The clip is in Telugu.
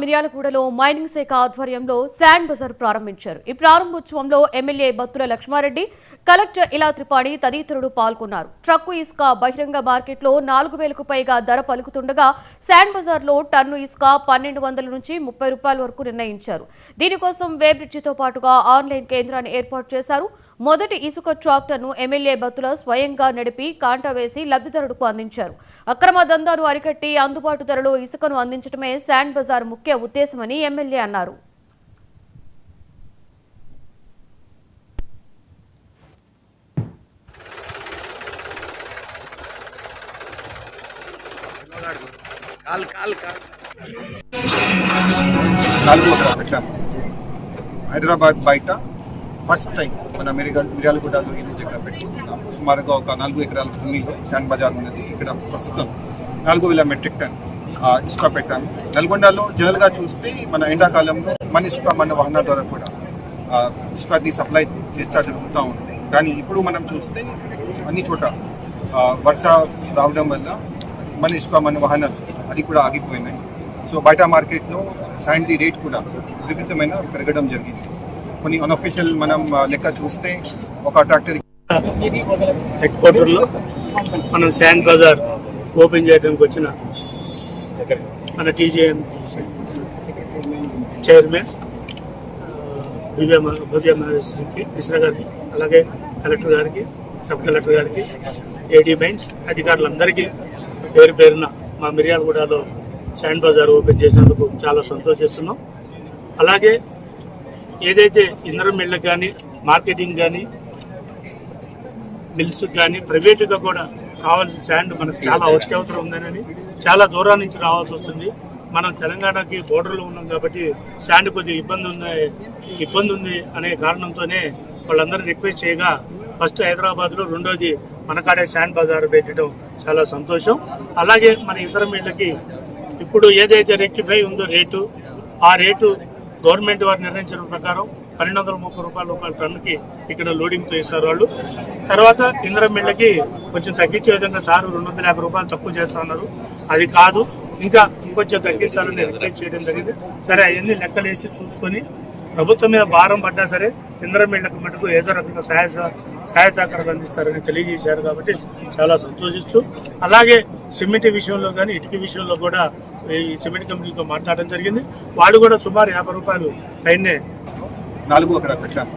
మిర్యాలగూడలో మైనింగ్ శాఖ ఆధ్వర్యంలో శాండ్ బజార్ ప్రారంభించారు. ఈ ప్రారంభోత్సవంలో ఎమ్మెల్యే బత్తుల లక్ష్మారెడ్డి, కలెక్టర్ ఇలా త్రిపాఠి తదితరులు పాల్గొన్నారు. ట్రక్కు ఇసుక బహిరంగ మార్కెట్లో 4,000కు పైగా ధర పలుకుతుండగా శాండ్ బజార్లో టన్ను ఇసుక 1,200 నుంచి 30 రూపాయల వరకు నిర్ణయించారు. దీనికోసం వేబ్రిడ్జితో పాటుగా ఆన్లైన్ కేంద్రాన్ని ఏర్పాటు చేశారు. మొదటి ఇసుక ట్రాక్టర్ను ఎమ్మెల్యే బత్తుల స్వయంగా నడిపి కాంటా వేసి లబ్ధిదారులకు అందించారు. అక్రమ దందాను అరికట్టి అందుబాటు ధరలో ఇసుకను అందించడమే శాండ్ బజార్ ముఖ్య ఉద్దేశమని ఎమ్మెల్యే అన్నారు. హైదరాబాద్ బయట ఫస్ట్ టైం మన మిర్యాలగూడలో ఈ రోజు ఇక్కడ పెట్టుకుంటున్నాం. సుమారుగా ఒక 4 ఎకరాల భూమిలో శాండ్ బజార్ ఉన్నది. ఇక్కడ ప్రస్తుతం 4,000 మెట్రిక్ టన్ ఇసుక పెట్టాము. నల్గొండలో జనరల్గా చూస్తే మన ఎండాకాలంలో మన ఇసుక మన వాహనాల ద్వారా కూడా ఇసుకని సప్లై చేస్తా జరుగుతూ ఉంది. కానీ ఇప్పుడు మనం చూస్తే అన్ని చోట వర్ష రావడం వల్ల మన ఇసుక మన వాహనాలు అది కూడా ఆగిపోయినాయి. సో బయట మార్కెట్లో శాండ్ రేట్ కూడా విపరీతమైన పెరగడం జరిగింది. కొన్ని అన్అఫీషియల్ మనం లెక్క చూస్తే ఒక ట్రాక్టర్ హెడ్ క్వార్టర్లో మనం శాండ్ బజార్ ఓపెన్ చేయడానికి వచ్చిన మన టీజీఎం చైర్మన్ భవ్య మహేశ్వరికి, మిశ్రా గారికి, అలాగే కలెక్టర్ గారికి, సబ్ కలెక్టర్ గారికి, ఏడీ మైన్స్ అధికారులందరికీ పేరు పేరున మా మిర్యాలగూడలో శాండ్ బజార్ ఓపెన్ చేసినందుకు చాలా సంతోషిస్తున్నాం. అలాగే ఏదైతే ఇంధనం మిల్లకు కానీ, మార్కెటింగ్ కానీ, మిల్స్ కానీ ప్రైవేటుగా కూడా కావాల్సిన శాండ్ మనకు చాలా అవసరం ఉందని చాలా దూరం నుంచి రావాల్సి వస్తుంది. మనం తెలంగాణకి బోర్డర్లో ఉన్నాం కాబట్టి శాండ్ కొద్దిగా ఇబ్బంది ఉంది అనే కారణంతోనే వాళ్ళందరూ రిక్వెస్ట్ చేయగా ఫస్ట్ హైదరాబాద్లో, రెండోది మనకాడే శాండ్ బజార్ పెట్టడం చాలా సంతోషం. అలాగే మన ఇతర మిళ్ళకి ఇప్పుడు ఏదైతే రెక్టిఫై ఉందో రేటు, ఆ రేటు గవర్నమెంట్ వారు నిర్ణయించిన ప్రకారం 1,230 రూపాయల టన్నుకి ఇక్కడ లోడింగ్తో ఇస్తారు వాళ్ళు. తర్వాత ఇంధనం మిళ్ళకి కొంచెం తగ్గించే విధంగా సార్ 250 రూపాయలు తక్కువ చేస్తా ఉన్నారు. అది కాదు, ఇంకా ఇంకొంచెం తగ్గించాలని రిక్వెస్ట్ చేయడం జరిగింది. సరే, అవన్నీ లెక్కలేసి చూసుకొని ప్రభుత్వం మీద భారం పడ్డా సరే ఇంధనం మిళ్ళకు మటుకు ఏదో రకంగా సహాయ సహకారాలు అందిస్తారని తెలియజేశారు. కాబట్టి చాలా సంతోషిస్తూ, అలాగే సిమెంట్ విషయంలో కానీ ఇటుక విషయంలో కూడా ఈ సిమెంట్ కంపెనీతో మాట్లాడడం జరిగింది. వాళ్ళు కూడా సుమారు 50 రూపాయలు పైనే 4 అక్కడ పెట్టాము.